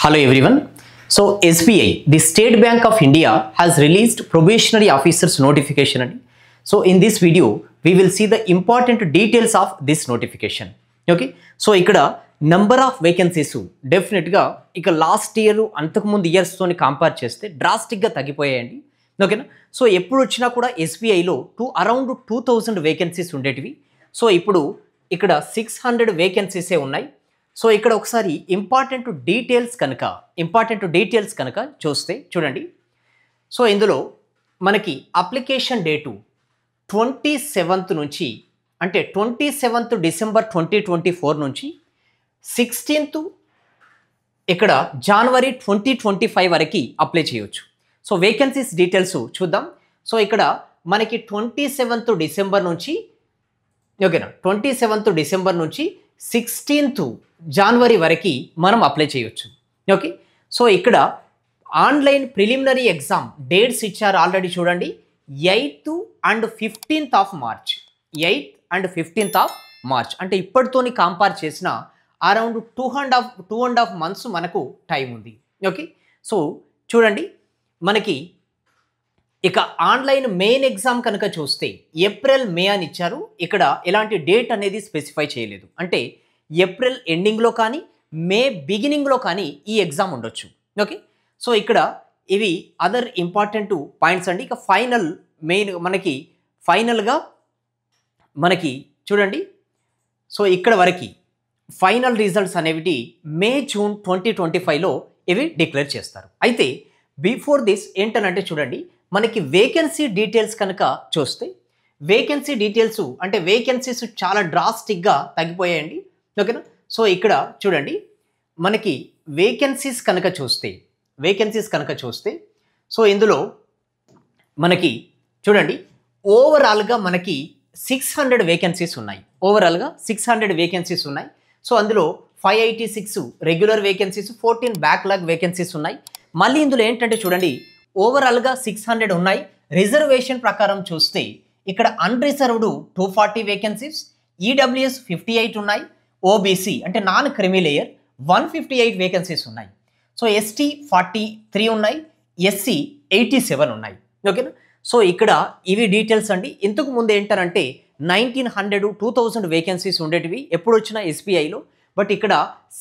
Hello everyone. So SBI, the State Bank of India has released probationary officers notification. So in this video, we will see the important details of this notification. Okay. So ikkada number of vacancies definitely ga ika last year antaku mundu years toni compare cheste drastic ga తగ్గిపోయాయండి. ఓకేనా. So ఎప్పుడు వచ్చినా కూడా ఎస్బీఐలో around 2000 vacancies ఉండేటివి. So ఇప్పుడు ఇక్కడ 600 వేకెన్సీసే ఉన్నాయి. So ఇక్కడ ఒకసారి ఇంపార్టెంట్ డీటెయిల్స్ కనుక చూస్తే చూడండి. సో ఇందులో మనకి అప్లికేషన్ డేటు 27th నుంచి అంటే 27th డిసెంబర్ 2024 నుంచి 16th ఇక్కడ జనవరి 2025 వరకు అప్లై చేయొచ్చు. సో వేకెన్సీస్ డీటెయిల్స్ చూద్దాం. సో ఇక్కడ మనకి 27th డిసెంబర్ నుంచి ఓకేనా 27th డిసెంబర్ నుంచి 16th జనవరి వరకు మనం అప్లై చేయొచ్చు. ఓకే. సో ఇక్కడ ఆన్లైన్ ప్రిలిమినరీ ఎగ్జామ్ డేట్స్ ఇచ్చారు ఆల్రెడీ చూడండి. 8th and 15th of March 8th and 15th of March అంటే ఇప్పటితోని కంపేర్ చేసిన అరౌండ్ 2.5 months మనకు టైం ఉంది. ఓకే. సో చూడండి మనకి ఇక ఆన్లైన్ మెయిన్ ఎగ్జామ్ కనుక చూస్తే ఏప్రిల్ మే అని ఇచ్చారు. ఇక్కడ ఎలాంటి డేట్ అనేది స్పెసిఫై చేయలేదు. అంటే ఏప్రిల్ ఎండింగ్లో కానీ మే బిగినింగ్లో కానీ ఈ ఎగ్జామ్ ఉండొచ్చు. ఓకే. సో ఇక్కడ ఇవి అదర్ ఇంపార్టెంట్ పాయింట్స్ అండి. ఇక ఫైనల్ మెయిన్ మనకి ఫైనల్గా మనకి చూడండి. సో ఇక్కడ వరకు ఫైనల్ రిజల్ట్స్ అనేవి మే జూన్ 2025లో ఇవి డిక్లేర్ చేస్తారు. అయితే బిఫోర్ దిస్ ఏంటనంటే చూడండి మనకి వేకెన్సీ డీటెయిల్స్ కనుక చూస్తే వేకెన్సీ డీటెయిల్స్ అంటే వేకెన్సీస్ చాలా డ్రాస్టిక్గా తగ్గిపోయాయండి. ఓకేనా. సో ఇక్కడ చూడండి మనకి వేకెన్సీస్ కనుక చూస్తే సో ఇందులో మనకి చూడండి ఓవరాల్గా మనకి 600 వేకెన్సీస్ ఉన్నాయి. 600 వేకెన్సీస్ ఉన్నాయి. సో అందులో 586 రెగ్యులర్ వేకెన్సీస్, 14 బ్యాక్లాగ్ వేకెన్సీస్ ఉన్నాయి. మళ్ళీ ఇందులో ఏంటంటే చూడండి ఓవరాల్గా 600 ఉన్నాయి. రిజర్వేషన్ ప్రకారం చూస్తే ఇక్కడ అన్రిజర్వ్డ్ 240 వేకెన్సీస్, ఈడబ్ల్యూఎస్ 58 ఉన్నాయి, ఓబీసీ అంటే నాన్ క్రిమి లేయర్ 158 వేకెన్సీస్ ఉన్నాయి. సో ఎస్టీ 43 ఉన్నాయి, ఎస్సీ 87 ఉన్నాయి. ఓకేనా. సో ఇక్కడ ఇవి డీటెయిల్స్ అండి. ఇంతకు ముందు ఏంటంటే 1900 2000 వేకెన్సీస్ ఉండేటివి ఎప్పుడు వచ్చినా ఎస్బీఐలో. బట్ ఇక్కడ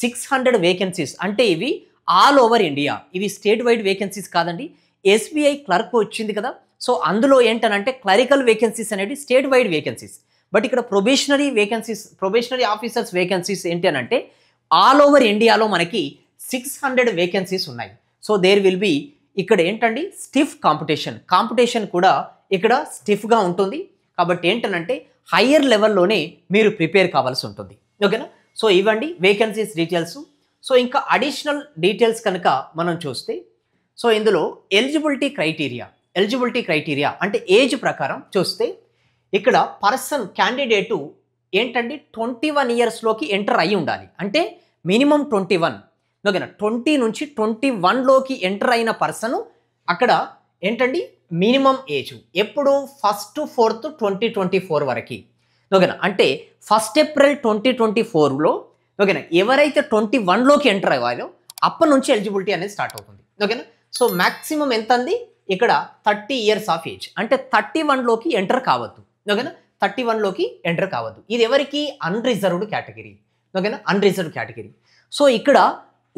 600 వేకెన్సీస్ అంటే ఇవి ఆల్ ఓవర్ ఇండియా. ఇవి స్టేట్ వైడ్ వేకెన్సీస్ కాదండి. ఎస్బీఐ క్లర్క్ వచ్చింది కదా. సో అందులో ఏంటనంటే క్లరికల్ వేకెన్సీస్ అనేది స్టేట్ వైడ్ వేకెన్సీస్. బట్ ఇక్కడ ప్రొబేషనరీ ఆఫీసర్స్ వేకెన్సీస్ ఏంటి అని అంటే ఆల్ ఓవర్ ఇండియాలో మనకి 600 వేకెన్సీస్ ఉన్నాయి. సో దేర్ విల్ బి ఇక్కడ ఏంటండి స్టిఫ్ కాంపిటీషన్ కూడా ఇక్కడ స్టిఫ్గా ఉంటుంది. కాబట్టి ఏంటనంటే హయ్యర్ లెవెల్లోనే మీరు ప్రిపేర్ కావాల్సి ఉంటుంది. ఓకేనా. సో ఇవ్వండి వేకెన్సీస్ డీటెయిల్స్. సో ఇంకా అడిషనల్ డీటెయిల్స్ కనుక మనం చూస్తే సో ఇందులో ఎలిజిబిలిటీ క్రైటీరియా అంటే ఏజ్ ప్రకారం చూస్తే ఇక్కడ క్యాండిడేటు ఏంటండి 21 ఇయర్స్లోకి ఎంటర్ అయ్యి ఉండాలి. అంటే మినిమం 21. ఓకేనా. 20 నుంచి 21లోకి ఎంటర్ అయిన పర్సన్ అక్కడ ఏంటండి మినిమం ఏజ్ ఎప్పుడు 1st 4th 2024 వరకు. ఓకేనా. అంటే 1st April 2024లో ఓకేనా ఎవరైతే 21లోకి ఎంటర్ అయ్యారో అప్పటి నుంచి ఎలిజిబిలిటీ అనేది స్టార్ట్ అవుతుంది. ఓకేనా. సో మ్యాక్సిమం ఎంత అంది ఇక్కడ 30 years ఆఫ్ ఏజ్ అంటే 31లోకి ఎంటర్ కావద్దు. ఓకేనా. 31లోకి ఎంటర్ కావద్దు. ఇది ఎవరికి అన్రిజర్వ్డ్ కేటగిరీ. ఓకేనా. Unreserved category. సో ఇక్కడ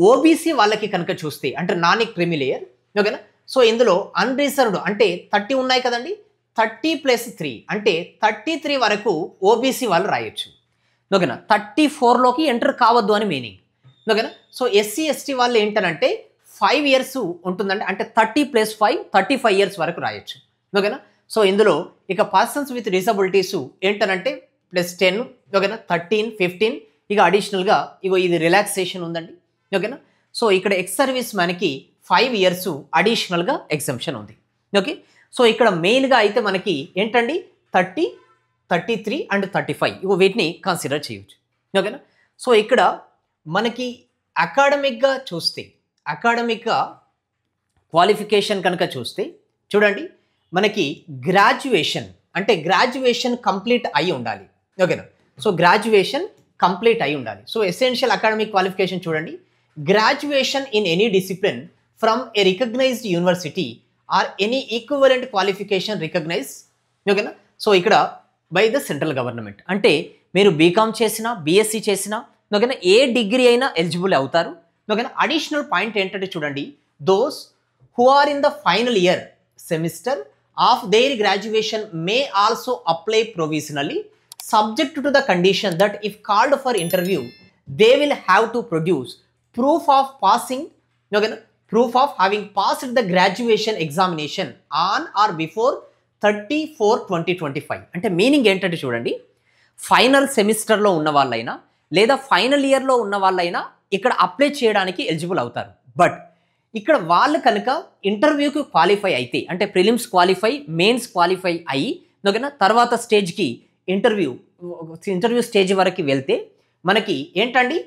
ఓబీసీ వాళ్ళకి కనుక చూస్తే అంటే నాన్ క్రిమి లేయర్. ఓకేనా. సో ఇందులో అన్రిజర్వ్డ్ అంటే 30 ఉన్నాయి కదండి. 30 + 3 అంటే 33 వరకు ఓబీసీ వాళ్ళు రాయొచ్చు. ఓకేనా. 34లోకి ఎంటర్ కావద్దు అని మీనింగ్. ఓకేనా. సో ఎస్సీ ఎస్టీ వాళ్ళు ఏంటనంటే 5 years ఉంటుందండి. అంటే 30 + 5 35 years వరకు రాయొచ్చు. ఓకేనా. సో ఇందులో ఇక పర్సన్స్ విత్ డిసబిలిటీస్ ఏంటనంటే +10 ఓకేనా 13 15 ఇక అడిషనల్గా ఇగో ఇది రిలాక్సేషన్ ఉందండి. ఓకేనా. సో ఇక్కడ ఎక్స్ సర్వీస్ మ్యాన్కి 5 years అడిషనల్గా ఎగ్జంప్షన్ ఉంది. ఓకే. సో ఇక్కడ మెయిన్గా అయితే మనకి ఏంటండి 30 33 and 35 ఇగో వీటిని కన్సిడర్ చేయొచ్చు. ఓకేనా. సో ఇక్కడ మనకి అకాడమిక్గా క్వాలిఫికేషన్ కనుక చూస్తే చూడండి మనకి గ్రాడ్యుయేషన్ కంప్లీట్ అయి ఉండాలి. ఓకేనా. సో గ్రాడ్యుయేషన్ కంప్లీట్ అయి ఉండాలి. సో ఎసెన్షియల్ అకాడమిక్ క్వాలిఫికేషన్ చూడండి graduation in any discipline from a recognized university or any equivalent qualification recognize, ఓకేనా. సో ఇక్కడ బై ద సెంట్రల్ గవర్నమెంట్, అంటే మీరు బీకామ్ చేసినా బీఎస్సీ చేసినా, ఓకేనా, ఏ డిగ్రీ అయినా ఎలిజిబుల్ అవుతారు, ఓకేనా. అడిషనల్ పాయింట్ ఏంటంటే చూడండి, those who are in the final year semester of their graduation may also apply provisionally subject to the condition that if called for interview they will have to produce proof of passing, okay, proof of having passed the graduation examination on or before 30/4/2025. అంటే meaning ఏంటంటే చూడండి, final సెమిస్టర్లో ఉన్న వాళ్ళైనా లేదా final ఇయర్లో ఉన్న వాళ్ళైనా ఇక్కడ అప్లై చేయడానికి ఎలిజిబుల్ అవుతారు. బట్ ఇక్కడ వాళ్ళు కనుక ఇంటర్వ్యూకి క్వాలిఫై అయితే, అంటే ప్రిలిమ్స్ క్వాలిఫై, మెయిన్స్ క్వాలిఫై అయ్యి, ఓకేనా, తర్వాత స్టేజ్కి ఇంటర్వ్యూ స్టేజ్ వరకు వెళ్తే మనకి ఏంటండి,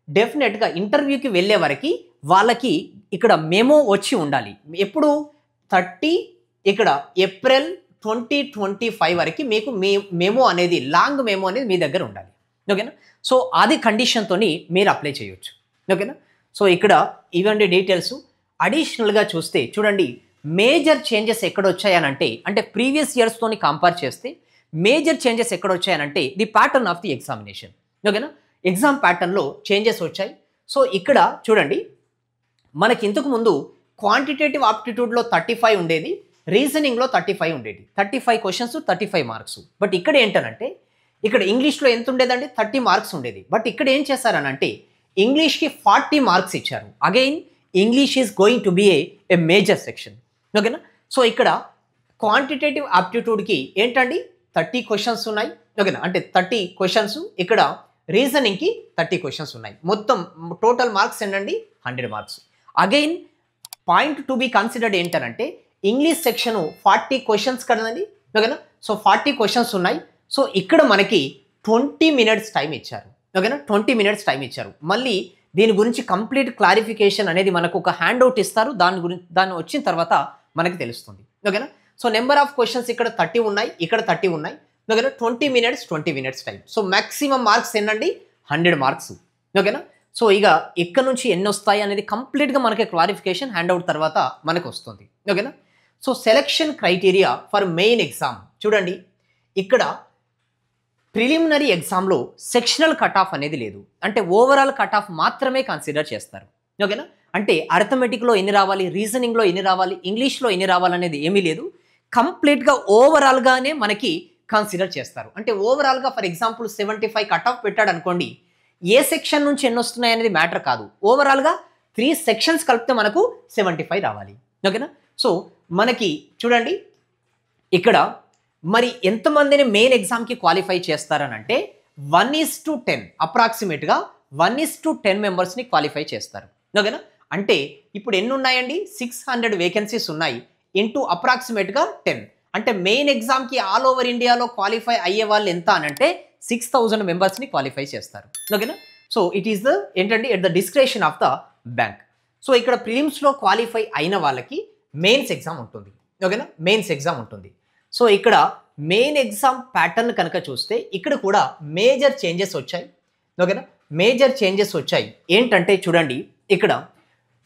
డెఫినెట్గా ఇంటర్వ్యూకి వెళ్ళే వరకు వాళ్ళకి ఇక్కడ మెమో వచ్చి ఉండాలి. ఎప్పుడు 30 ఇక్కడ ఏప్రిల్ 2025 వరకు మీకు మెమో అనేది, లాంగ్ మెమో అనేది మీ దగ్గర ఉండాలి, ఓకేనా. సో అది కండిషన్తో మీరు అప్లై చేయొచ్చు, ఓకేనా. సో ఇక్కడ ఇవన్నీ డీటెయిల్స్. అడిషనల్గా చూస్తే చూడండి, మేజర్ చేంజెస్ ఎక్కడ వచ్చాయనంటే, అంటే ప్రీవియస్ ఇయర్స్తోని కంపేర్ చేస్తే మేజర్ చేంజెస్ ఎక్కడ వచ్చాయనంటే the pattern of the examination, ఓకేనా. ఎగ్జామ్ ప్యాటర్న్లో చేంజెస్ వచ్చాయి. సో ఇక్కడ చూడండి, మనకి ఇంతకు ముందు క్వాంటిటేటివ్ ఆప్టిట్యూడ్లో 35 ఉండేది, రీజనింగ్లో 35 ఉండేది, 35 క్వశ్చన్స్ 35 మార్క్స్. బట్ ఇక్కడ ఏంటనంటే, ఇక్కడ ఇంగ్లీష్లో ఎంత ఉండేదండి, 30 మార్క్స్ ఉండేది. బట్ ఇక్కడ ఏం చేశారనంటే ఇంగ్లీష్కి 40 మార్క్స్ ఇచ్చారు. Again English is going to be a major section, ఓకేనా. సో ఇక్కడ క్వాంటిటేటివ్ ఆప్టిట్యూడ్కి ఏంటండి 30 క్వశ్చన్స్ ఉన్నాయి, ఓకేనా, అంటే 30 క్వశ్చన్స్. ఇక్కడ రీజనింగ్కి 30 క్వశ్చన్స్ ఉన్నాయి. మొత్తం టోటల్ మార్క్స్ ఏంటండి 100 marks. Again point to be considered ఏంటంటే ఇంగ్లీష్ సెక్షన్ 40 క్వశ్చన్స్ కదండి, ఓకేనా. సో 40 క్వశ్చన్స్ ఉన్నాయి. సో ఇక్కడ మనకి 20 మినిట్స్ టైం ఇచ్చారు, ఓకేనా, 20 మినిట్స్ టైం ఇచ్చారు. మళ్ళీ దీని గురించి కంప్లీట్ క్లారిఫికేషన్ అనేది మనకు ఒక హ్యాండ్ అవుట్ ఇస్తారు, దాన్ని వచ్చిన తర్వాత మనకి తెలుస్తుంది, ఓకేనా. సో నెంబర్ ఆఫ్ క్వశ్చన్స్ ఇక్కడ 30 ఉన్నాయి, ఇక్కడ 30 ఉన్నాయి, ఓకేనా. 20 minutes time. So maximum marks ఏంటండి 100 మార్క్స్, ఓకేనా. సో ఇక ఇక్కడ నుంచి ఎన్ని వస్తాయి అనేది కంప్లీట్గా మనకి క్లారిఫికేషన్ హ్యాండ్ అవుట్ తర్వాత మనకు వస్తుంది, ఓకేనా. So selection criteria for main exam చూడండి, ఇక్కడ ప్రిలిమినరీ ఎగ్జామ్లో సెక్షనల్ కట్ ఆఫ్ అనేది లేదు, అంటే ఓవరాల్ కట్ ఆఫ్ మాత్రమే కన్సిడర్ చేస్తారు, ఓకేనా. అంటే అర్థమెటిక్లో ఎన్ని రావాలి, రీజనింగ్లో ఎన్ని రావాలి, ఇంగ్లీష్లో ఎన్ని రావాలనేది ఏమీ లేదు, కంప్లీట్గా ఓవరాల్గానే మనకి కన్సిడర్ చేస్తారు. అంటే ఓవరాల్గా ఫర్ ఎగ్జాంపుల్ 75 కట్ ఆఫ్ పెట్టాడు అనుకోండి, ఏ సెక్షన్ నుంచి ఎన్ని వస్తున్నాయి అనేది మ్యాటర్ కాదు, ఓవరాల్గా 3 సెక్షన్స్ కలిపితే మనకు 75 రావాలి, ఓకేనా. సో మనకి చూడండి ఇక్కడ మరి ఎంతమందిని మెయిన్ ఎగ్జామ్కి క్వాలిఫై చేస్తారనంటే 1:10, అప్రాక్సిమేట్గా 1:10 మెంబర్స్ని క్వాలిఫై చేస్తారు, ఓకేనా. అంటే ఇప్పుడు ఎన్ని ఉన్నాయండి, 600 వేకెన్సీస్ ఉన్నాయి ఇంటూ అప్రాక్సిమేట్గా 10, అంటే మెయిన్ ఎగ్జామ్కి ఆల్ ఓవర్ ఇండియాలో క్వాలిఫై అయ్యే వాళ్ళు ఎంత అనంటే 6000 మెంబర్స్ని క్వాలిఫై చేస్తారు, ఓకేనా. సో ఇట్ ఈస్ ద ఏంటంటే at the discretion of the bank. So ఇక్కడ ప్రిలిమ్స్లో క్వాలిఫై అయిన వాళ్ళకి మెయిన్స్ ఎగ్జామ్ ఉంటుంది, ఓకేనా, మెయిన్స్ ఎగ్జామ్ ఉంటుంది. సో ఇక్కడ మెయిన్ ఎగ్జామ్ ప్యాటర్న్ కనుక చూస్తే ఇక్కడ కూడా మేజర్ చేంజెస్ వచ్చాయి, ఓకేనా, మేజర్ చేంజెస్ వచ్చాయి. ఏంటంటే చూడండి, ఇక్కడ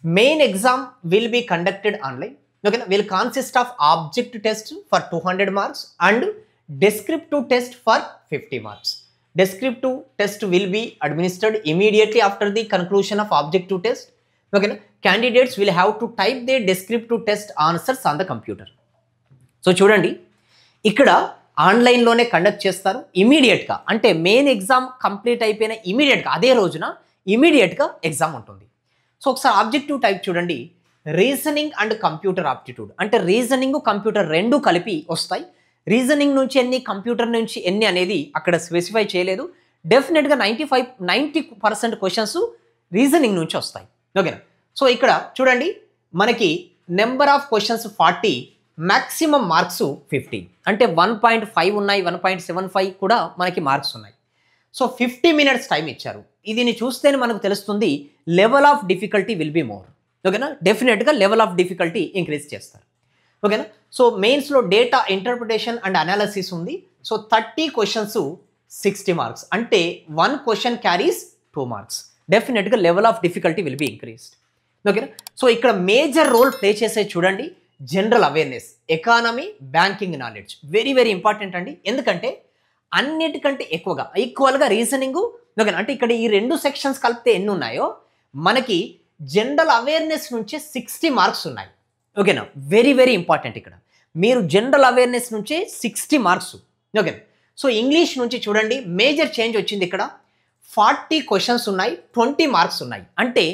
main exam will be conducted online, ఓకేనా, will consist of object test for 200 marks and descriptive test for 50 marks. Descriptive test will be administered immediately after the conclusion of objective test. Okay, candidates will have to type their descriptive test answers on the computer. So చూడండి, ఇక్కడ ఆన్లైన్లోనే conduct చేస్తారు ఇమీడియట్గా, అంటే main exam complete అయిపోయిన ఇమీడియట్గా అదే రోజున ఇమీడియట్గా ఎగ్జామ్ ఉంటుంది. సో ఒకసారి ఆబ్జెక్టివ్ టైప్ చూడండి, రీజనింగ్ అండ్ కంప్యూటర్ ఆప్టిట్యూడ్, అంటే రీజనింగ్ కంప్యూటర్ రెండు కలిపి వస్తాయి. రీజనింగ్ నుంచి ఎన్ని, కంప్యూటర్ నుంచి ఎన్ని అనేది అక్కడ స్పెసిఫై చేయలేదు. డెఫినెట్గా 90% క్వశ్చన్స్ రీజనింగ్ నుంచి వస్తాయి, ఓకేనా. సో ఇక్కడ చూడండి, మనకి number of questions 40, maximum marks 50, అంటే 1.5 ఉన్నాయి, 1.75 కూడా మనకి మార్క్స్ ఉన్నాయి. సో 50 మినిట్స్ టైం ఇచ్చారు. ఇదిని చూస్తేనే మనకు తెలుస్తుంది level of difficulty will be more, ఓకేనా. డెఫినెట్గా లెవెల్ ఆఫ్ డిఫికల్టీ ఇంక్రీజ్ చేస్తారు, ఓకేనా. సో మెయిన్స్లో డేటా ఇంటర్ప్రిటేషన్ అండ్ అనాలిసిస్ ఉంది. సో 30 క్వశ్చన్స్ 60 మార్క్స్, అంటే 1 క్వశ్చన్ క్యారీస్ 2 మార్క్స్. డెఫినెట్గా level of difficulty will be increased. ఓకేనా. సో ఇక్కడ మేజర్ రోల్ ప్లే చేసే చూడండి general awareness, economy, banking knowledge. Very very important అండి. ఎందుకంటే అన్నిటికంటే ఈక్వల్గా రీజనింగ్. ఓకేనా. అంటే ఇక్కడ ఈ 2 సెక్షన్స్ కలిపితే ఎన్ని ఉన్నాయో మనకి జనరల్ అవేర్నెస్ నుంచే 60 మార్క్స్ ఉన్నాయి. ఓకేనా. Very very important. ఇక్కడ మీరు జనరల్ అవేర్నెస్ నుంచే 60 మార్క్స్. ఓకేనా. సో ఇంగ్లీష్ నుంచి చూడండి మేజర్ చేంజ్ వచ్చింది. ఇక్కడ 40 క్వశ్చన్స్ ఉన్నాయి, 20 మార్క్స్ ఉన్నాయి. అంటే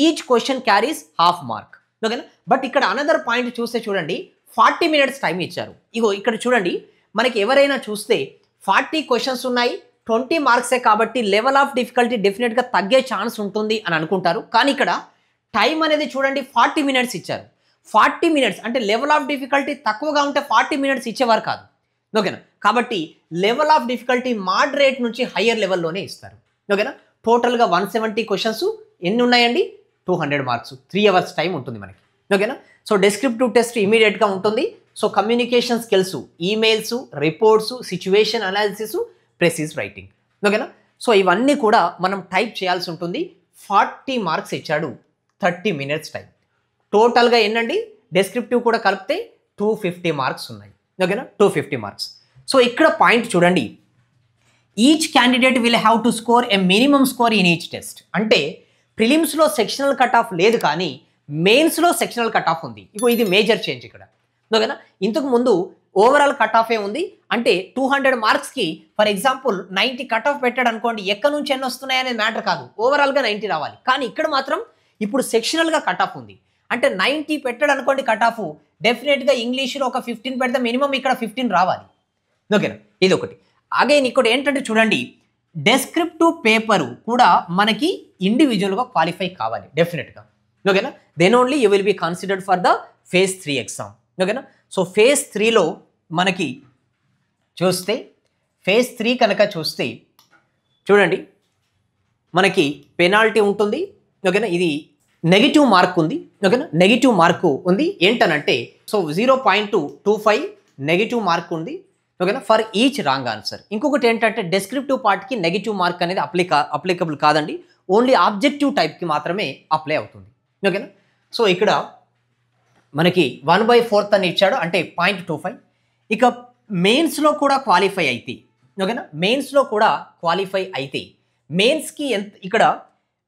each question carries half mark. ఓకేనా. బట్ ఇక్కడ అనదర్ పాయింట్ చూస్తే చూడండి 40 మినిట్స్ టైం ఇచ్చారు. ఇగో ఇక్కడ చూడండి మనకి ఎవరైనా చూస్తే 40 క్వశ్చన్స్ ఉన్నాయి, 20 మార్క్సే కాబట్టి లెవెల్ ఆఫ్ డిఫికల్టీ డెఫినెట్గా తగ్గే ఛాన్స్ ఉంటుంది అని అనుకుంటారు. కానీ ఇక్కడ టైం అనేది చూడండి 40 మినిట్స్ ఇచ్చారు. 40 మినిట్స్ అంటే లెవెల్ ఆఫ్ డిఫికల్టీ తక్కువగా ఉంటే 40 మినిట్స్ ఇచ్చేవారు కాదు. ఓకేనా. కాబట్టి లెవెల్ ఆఫ్ డిఫికల్టీ మోడరేట్ నుంచి హయ్యర్ లెవెల్లోనే ఇస్తారు. ఓకేనా. టోటల్గా 170 క్వశ్చన్స్ ఎన్ని ఉన్నాయండి? 200 మార్క్స్. 3 అవర్స్ టైం ఉంటుంది మనకి. ఓకేనా. సో డెస్క్రిప్టివ్ టెస్ట్ ఇమీడియట్గా ఉంటుంది. So communication skills, emails, reports, situation analysis, ప్రెసిస్ writing. ఓకేనా. సో ఇవన్నీ కూడా మనం టైప్ చేయాల్సి ఉంటుంది. 40 మార్క్స్ ఇచ్చాడు, 30 మినిట్స్ టైం. టోటల్గా ఏంటండి డెస్క్రిప్టివ్ కూడా కలిపితే 250 మార్క్స్ ఉన్నాయి. ఓకేనా. 250 మార్క్స్. సో ఇక్కడ పాయింట్ చూడండి, each candidate will have to score a minimum score in each test. అంటే ప్రిలిమ్స్లో సెక్షనల్ కట్ ఆఫ్ లేదు, కానీ మెయిన్స్లో సెక్షనల్ కట్ ఆఫ్ ఉంది. ఇగో ఇది మేజర్ చేంజ్ ఇక్కడ. ఓకేనా. ఇంతకు ముందు ఓవరాల్ కట్ ఆఫే ఉంది. అంటే 200 మార్క్స్కి ఫర్ ఎగ్జాంపుల్ 90 కట్ ఆఫ్ పెట్టాడు అనుకోండి, ఎక్కడి నుంచి ఎన్ని వస్తున్నాయి అనేది మ్యాటర్ కాదు, ఓవరాల్గా 90 రావాలి. కానీ ఇక్కడ మాత్రం ఇప్పుడు సెక్షనల్గా కట్ ఆఫ్ ఉంది. అంటే 90 పెట్టాడు అనుకోండి కట్ ఆఫ్, డెఫినెట్గా ఇంగ్లీష్లో ఒక 15 పెడితే మినిమం ఇక్కడ 15 రావాలి. ఓకేనా. ఇది ఒకటి. అగైన్ ఇక్కడ ఏంటంటే చూడండి డెస్క్రిప్టివ్ పేపరు కూడా మనకి ఇండివిజువల్గా క్వాలిఫై కావాలి డెఫినెట్గా. ఓకేనా. Then only you will be considered for the phase 3 exam. ఓకేనా. సో ఫేజ్ 3లో మనకి చూస్తే ఫేజ్ 3 కనుక చూస్తే చూడండి మనకి పెనాల్టీ ఉంటుంది. ఓకేనా. ఇది నెగిటివ్ మార్క్ ఉంది. ఓకేనా. నెగిటివ్ మార్కు ఉంది ఏంటనంటే సో 0.25 నెగిటివ్ మార్క్ ఉంది. ఓకేనా. For each wrong answer. ఇంకొకటి ఏంటంటే డెస్క్రిప్టివ్ పార్ట్కి నెగిటివ్ మార్క్ అనేది అప్లికబుల్ కాదండి, ఓన్లీ ఆబ్జెక్టివ్ టైప్కి మాత్రమే అప్లై అవుతుంది. ఓకేనా. సో ఇక్కడ మనకి 1/4 అని ఇచ్చాడు, అంటే 0.25. ఇక మెయిన్స్లో కూడా క్వాలిఫై అయితే, ఓకేనా, మెయిన్స్లో కూడా క్వాలిఫై అయితే మెయిన్స్కి ఇక్కడ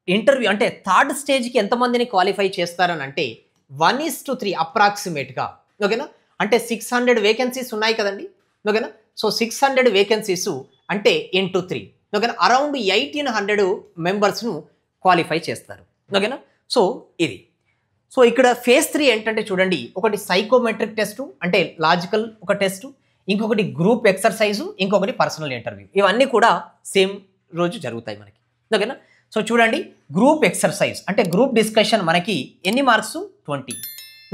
ఇంటర్వ్యూ అంటే థర్డ్ స్టేజ్కి ఎంతమందిని క్వాలిఫై చేస్తారని అంటే 1:3 అప్రాక్సిమేట్గా. ఓకేనా. అంటే 600 వేకెన్సీస్ ఉన్నాయి కదండి. ఓకేనా. సో 600 వేకెన్సీస్ అంటే ఇంటూ 3. ఓకేనా. అరౌండ్ 1800 మెంబర్స్ను క్వాలిఫై చేస్తారు. ఓకేనా. సో ఇది. సో ఇక్కడ ఫేజ్ 3 ఏంటంటే చూడండి ఒకటి సైకోమెట్రిక్ టెస్ట్ అంటే లాజికల్ ఒక టెస్ట్, ఇంకొకటి గ్రూప్ ఎక్సర్సైజు, ఇంకొకటి పర్సనల్ ఇంటర్వ్యూ. ఇవన్నీ కూడా సేమ్ రోజు జరుగుతాయి మనకి. ఓకేనా. సో చూడండి గ్రూప్ ఎక్సర్సైజ్ అంటే గ్రూప్ డిస్కషన్ మనకి ఎన్ని మార్క్స్ 20.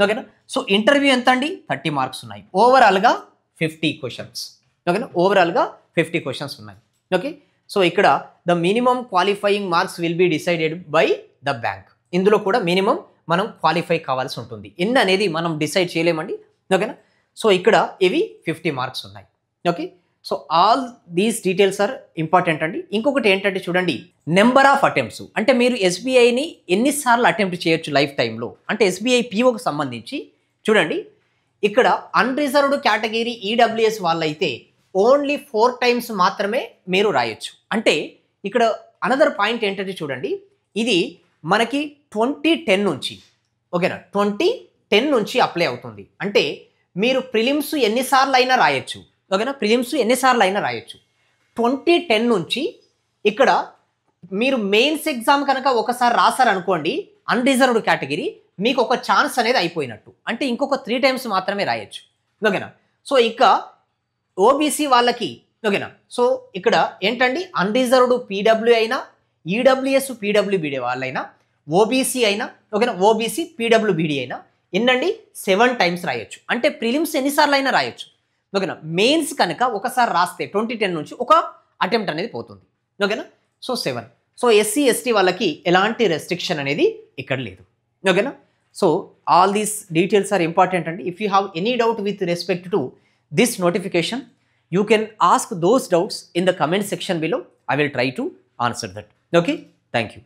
ఓకేనా. సో ఇంటర్వ్యూ ఎంత అండి 30 మార్క్స్ ఉన్నాయి. ఓవరాల్గా 50 క్వశ్చన్స్. ఓకేనా. ఓవరాల్గా 50 క్వశ్చన్స్ ఉన్నాయి. ఓకే. సో ఇక్కడ the minimum qualifying marks will be decided by the bank. ఇందులో కూడా మినిమం మనం క్వాలిఫై కావాల్సి ఉంటుంది. ఎన్ని అనేది మనం డిసైడ్ చేయలేమండి. ఓకేనా. సో ఇక్కడ ఇవి 50 మార్క్స్ ఉన్నాయి. Okay. So all these details are important అండి. ఇంకొకటి ఏంటంటే చూడండి నెంబర్ ఆఫ్ అటెంప్ట్స్ అంటే మీరు ఎస్బీఐని ఎన్నిసార్లు అటెంప్ట్ చేయొచ్చు లైఫ్ టైంలో అంటే ఎస్బీఐ పిఓకి సంబంధించి చూడండి ఇక్కడ అన్రిజర్వ్డ్ కేటగిరీ ఈడబ్ల్యూఎస్ వాళ్ళైతే ఓన్లీ 4 టైమ్స్ మాత్రమే మీరు రాయొచ్చు. అంటే ఇక్కడ అనదర్ పాయింట్ ఏంటంటే చూడండి ఇది మనకి 2010 నుంచి ఓకేనా 2010 నుంచి అప్లై అవుతుంది. అంటే మీరు ప్రిలిమ్స్ ఎన్నిసార్లు అయినా రాయొచ్చు. ఓకేనా. ప్రిలిమ్స్ ఎన్నిసార్లు అయినా రాయొచ్చు. 2010 నుంచి ఇక్కడ మీరు మెయిన్స్ ఎగ్జామ్ కనుక ఒకసారి రాశారనుకోండి అన్రిజర్వ్డ్ కేటగిరీ మీకు ఒక ఛాన్స్ అనేది అయిపోయినట్టు. అంటే ఇంకొక 3 టైమ్స్ మాత్రమే రాయొచ్చు. ఓకేనా. సో ఇక ఓబీసీ వాళ్ళకి ఓకేనా. సో ఇక్కడ ఏంటండి అన్రిజర్వ్డ్ పీడబ్ల్యూ అయినా ఈడబ్ల్యూఎస్ పీడబ్ల్యూబీడీ వాళ్ళైనా ఓబీసీ అయినా ఓకేనా ఓబీసీ పీడబ్ల్యూబీడీ అయినా ఎన్నండి 7 టైమ్స్ రాయొచ్చు. అంటే ప్రిలిమ్స్ ఎన్నిసార్లు అయినా రాయొచ్చు. ఓకేనా. మెయిన్స్ కనుక ఒకసారి రాస్తే 2010 నుంచి ఒక అటెంప్ట్ అనేది పోతుంది. ఓకేనా. సో 7. సో ఎస్సీ ఎస్టీ వాళ్ళకి ఎలాంటి రెస్ట్రిక్షన్ అనేది ఇక్కడ లేదు. ఓకేనా. So all these details are important అండి. If you have any doubt with respect to this notification you can ask those doubts in the comment section below. I will try to answer that. Okay, thank you.